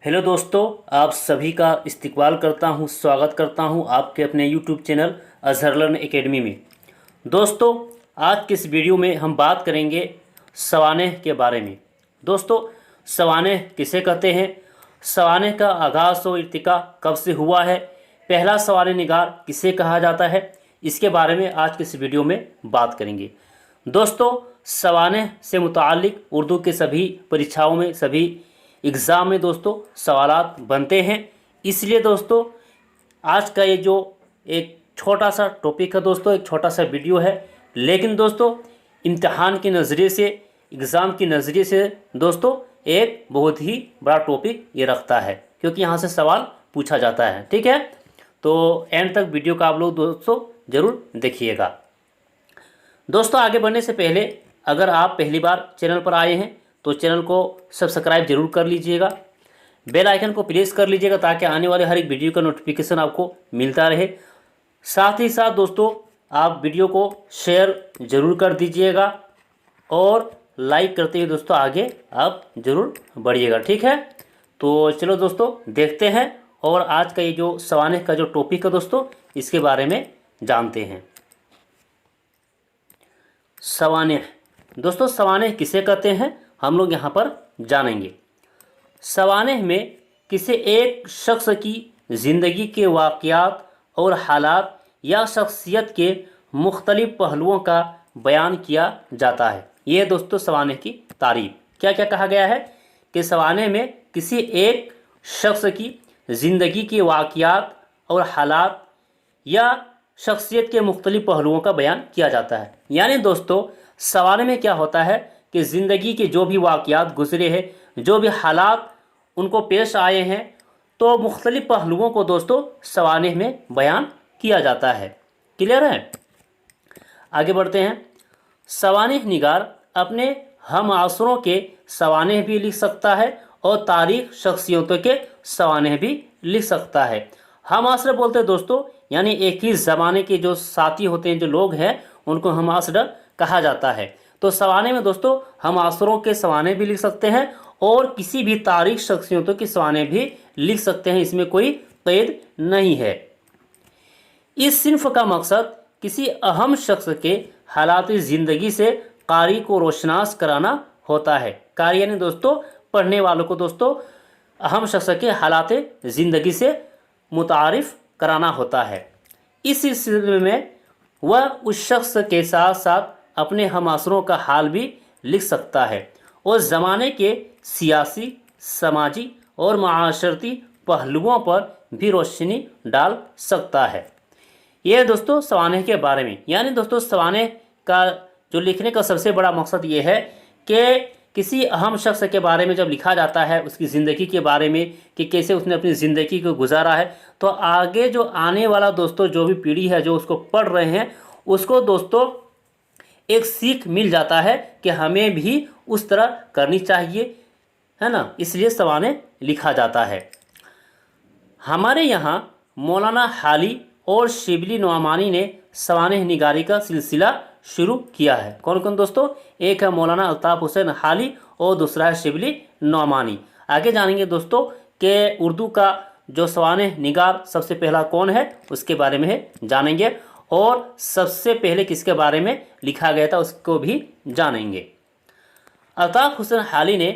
Hello दोस्तों, आप सभी का इस्तकबाल करता हूं, स्वागत करता हूं आपके अपने YouTube channel Azhar learn academy में। दोस्तों, आज के इस वीडियो में हम बात करेंगे सवानेह के बारे में। दोस्तों, सवानेह किसे कहते हैं, सवानेह का आगाज़ और इर्तिका कब से हुआ है, पहला सवानेह निगार किसे कहा जाता है, इसके बारे में आज के इस वीडियो में बात करेंगे। दोस्तों, सवानेह से मुताल्लिक़ उर्दू के सभी परीक्षाओं में, सभी एग्ज़ाम में दोस्तों सवालात बनते हैं। इसलिए दोस्तों आज का ये जो एक छोटा सा टॉपिक है दोस्तों, एक छोटा सा वीडियो है, लेकिन दोस्तों इम्तिहान के नज़रिए से, एग्ज़ाम के नज़रिए से दोस्तों एक बहुत ही बड़ा टॉपिक ये रखता है, क्योंकि यहाँ से सवाल पूछा जाता है। ठीक है, तो एंड तक वीडियो का आप लोग दोस्तों ज़रूर देखिएगा। दोस्तों, आगे बढ़ने से पहले अगर आप पहली बार चैनल पर आए हैं तो चैनल को सब्सक्राइब जरूर कर लीजिएगा, बेल आइकन को प्रेस कर लीजिएगा ताकि आने वाले हर एक वीडियो का नोटिफिकेशन आपको मिलता रहे। साथ ही साथ दोस्तों आप वीडियो को शेयर जरूर कर दीजिएगा और लाइक करते हुए दोस्तों आगे आप ज़रूर बढ़िएगा। ठीक है, तो चलो दोस्तों देखते हैं और आज का ये जो सवानेह का जो टॉपिक है दोस्तों इसके बारे में जानते हैं। सवानेह दोस्तों, सवानेह किसे कहते हैं हम लोग यहाँ पर जानेंगे। सवानेह में किसी एक शख्स की ज़िंदगी के वाक़यात और हालात या शख्सियत के मुख्तलिफ़ पहलुओं का बयान किया जाता है। ये दोस्तों सवानेह की तारीफ़। क्या क्या कहा गया है कि सवानेह में किसी एक शख्स की ज़िंदगी के वाक़यात और हालात या शख्सियत के मुख्तलिफ़ पहलुओं का बयान किया जाता है। यानी दोस्तों सवानेह में क्या होता है कि ज़िंदगी के जो भी वाक़यात गुज़रे हैं, जो भी हालात उनको पेश आए हैं, तो मुख्तलिफ़ पहलुओं को दोस्तों सवानेह में बयान किया जाता है। क्लियर है, आगे बढ़ते हैं। सवानेह निगार अपने हम आसरों के सवानेह भी लिख सकता है और तारीख़ शख्सियतों के सवानेह भी लिख सकता है। हम आसर बोलते हैं दोस्तों, यानी एक ही ज़माने के जो साथी होते हैं, जो लोग हैं, उनको हम आसर कहा जाता है। तो सवानेह में दोस्तों हम आसरों के सवानेह भी लिख सकते हैं और किसी भी तारीख़ शख्सियतों के सवानेह भी लिख सकते हैं, इसमें कोई क़ैद नहीं है। इस सिन्फ का मकसद किसी अहम शख्स के हालात ज़िंदगी से कारी को रोशनास कराना होता है। कारी यानी दोस्तों पढ़ने वालों को दोस्तों अहम शख्स के हालात ज़िंदगी से मुतारिफ़ कराना होता है। इस सिलसिले में वह उस शख्स के साथ साथ अपने हमासरों का हाल भी लिख सकता है और ज़माने के सियासी, समाजी और माशरती पहलुओं पर भी रोशनी डाल सकता है। यह दोस्तों सवानेह के बारे में। यानी दोस्तों सवानेह का जो लिखने का सबसे बड़ा मकसद ये है कि किसी अहम शख्स के बारे में जब लिखा जाता है, उसकी ज़िंदगी के बारे में कि कैसे उसने अपनी ज़िंदगी को गुजारा है, तो आगे जो आने वाला दोस्तों जो भी पीढ़ी है जो उसको पढ़ रहे हैं, उसको दोस्तों एक सीख मिल जाता है कि हमें भी उस तरह करनी चाहिए, है ना। इसलिए सवानेह लिखा जाता है। हमारे यहाँ मौलाना हाली और शिबली नोमानी ने सवानेह निगारी का सिलसिला शुरू किया है। कौन कौन दोस्तों, एक है मौलाना अल्ताफ़ हुसैन हाली और दूसरा है शिबली नोमानी। आगे जानेंगे दोस्तों कि उर्दू का जो सवानेह निगार सबसे पहला कौन है उसके बारे में जानेंगे और सबसे पहले किसके बारे में लिखा गया था उसको भी जानेंगे। अल्ताफ़ हुसैन हाली ने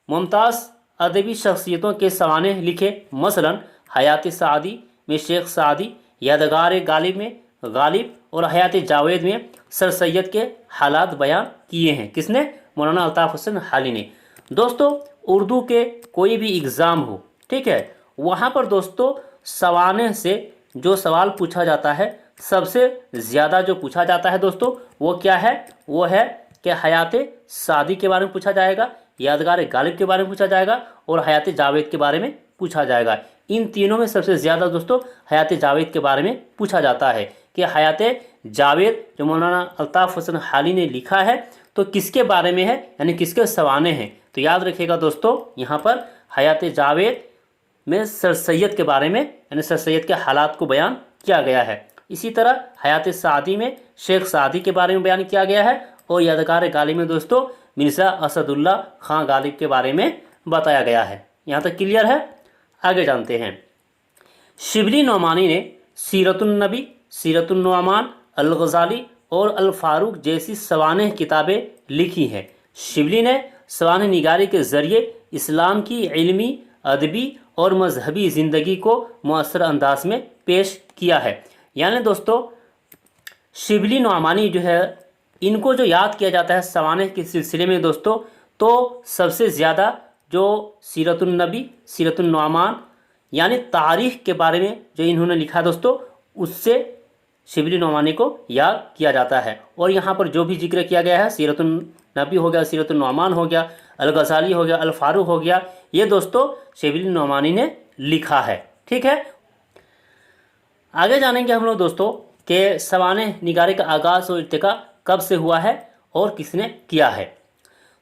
मुमताज़ अदबी शख्सियतों के सवानेह लिखे, मसलन हयात सादी में शेख सादी, यादगार गालिब में गालिब और हयात जावेद में सर सैयद के हालात बयान किए हैं। किसने? मौलाना अल्ताफ़ हुसैन हाली ने। दोस्तों उर्दू के कोई भी एग्ज़ाम हो, ठीक है, वहाँ पर दोस्तों सवानेह से जो सवाल पूछा जाता है, सबसे ज़्यादा जो पूछा जाता है दोस्तों वो क्या है? वो है कि हयात सादी के बारे में पूछा जाएगा, यादगार गालिब के बारे में पूछा जाएगा और हयात जावेद के बारे में पूछा जाएगा। इन तीनों में सबसे ज़्यादा दोस्तों हयात जावेद के बारे में पूछा जाता है कि हयात जावेद जो मौलाना अल्ताफ़ हुसैन हाली ने लिखा है तो किसके बारे में है, यानी किसके सवानेह हैं। तो याद रखिएगा दोस्तों, यहाँ पर हयात जावेद में सर सैयद के बारे में, यानी सर सैयद के हालात को बयान किया गया है। इसी तरह हयात सादी में शेख सादी के बारे में बयान किया गया है और यादगार गालिब में दोस्तों मिर्ज़ा असदुल्ला खां गालिब के बारे में बताया गया है। यहाँ तक क्लियर है। आगे जानते हैं। शिबली नोमानी ने सीरतुन नबी, सीरतुन नुअमान, अल गज़ाली और अल फारूक जैसी सवानेह किताबें लिखी हैं। शिबली ने सवानेह निगारी के ज़रिए इस्लाम की इल्मी, अदबी और मजहबी ज़िंदगी को मुअस्सर अंदाज में पेश किया है। यानी दोस्तों शिबली नोमानी जो है, इनको जो याद किया जाता है सवानेह के सिलसिले में दोस्तों, तो सबसे ज़्यादा जो सीरतुन नबी, सीरतुन नुअमान यानी तारीख़ के बारे में जो इन्होंने लिखा दोस्तों, उससे शिबली नोमानी को याद किया जाता है। और यहाँ पर जो भी जिक्र किया गया है, सीरतुन नबी हो गया, सीरतुन नुअमान हो गया, अल गज़ाली हो गया, अल फारूक हो गया, ये दोस्तों शिबली नोमानी ने लिखा है। ठीक है, आगे जानेंगे हम लोग दोस्तों कि सवानेह निगारी का आगाज़ और इर्तिका कब से हुआ है और किसने किया है।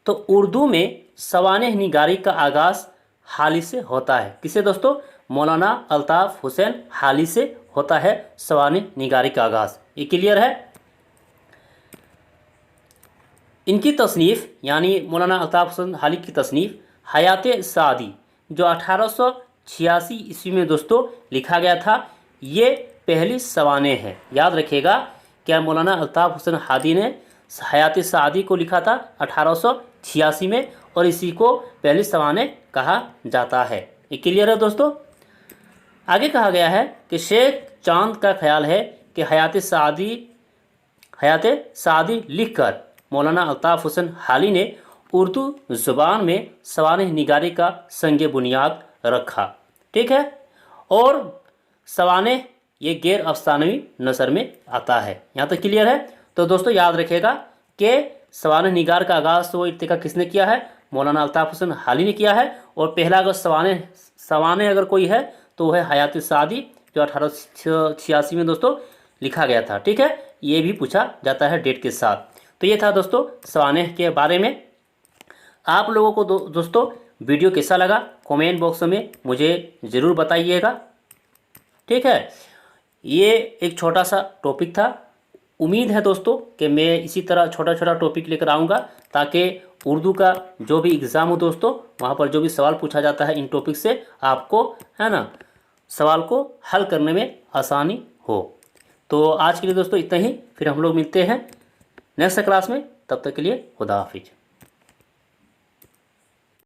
तो उर्दू में सवानेह निगारी का आगाज़ हाली से होता है। किसे दोस्तों? मौलाना अल्ताफ़ हुसैन हाली से होता है सवानेह निगारी का आगाज़। ये क्लियर है। इनकी तसनीफ़ यानी मौलाना अल्ताफ़ हुसैन हाली की तसनीफ़ हयात सादी जो 1886 ईस्वी में दोस्तों लिखा गया था, ये पहली सवानेह है। याद रखिएगा, क्या मौलाना अल्ताफ़ हुसैन हादी ने हयात सादी को लिखा था 1886 में, और इसी को पहली सवानेह कहा जाता है। ये क्लियर है दोस्तों। आगे कहा गया है कि शेख चांद का ख्याल है कि हयात सादी लिखकर मौलाना अल्ताफ़ हुसैन हाली ने उर्दू ज़ुबान में सवानेह निगारी का संग बुनियाद रखा। ठीक है, और सवानेह ये गैर अफसानवी नसर में आता है। यहाँ तक क्लियर है। तो दोस्तों याद रखिएगा कि सवानेह निगार का आगाज़ व इर्तिका किसने किया है? मौलाना अल्ताफ़ हुसैन हाली ने किया है। और पहला अगर सवानेह अगर कोई है तो वह है हयात सादी जो 1886 में दोस्तों लिखा गया था। ठीक है, ये भी पूछा जाता है डेट के साथ। तो ये था दोस्तों सवानेह के बारे में। आप लोगों को दोस्तों वीडियो कैसा लगा कमेंट बॉक्स में मुझे ज़रूर बताइएगा। ठीक है, ये एक छोटा सा टॉपिक था। उम्मीद है दोस्तों कि मैं इसी तरह छोटा छोटा टॉपिक लेकर आऊँगा ताकि उर्दू का जो भी एग्ज़ाम हो दोस्तों, वहाँ पर जो भी सवाल पूछा जाता है इन टॉपिक से, आपको है ना सवाल को हल करने में आसानी हो। तो आज के लिए दोस्तों इतना ही, फिर हम लोग मिलते हैं नेक्स्ट क्लास में। तब तक के लिए खुदा हाफिज।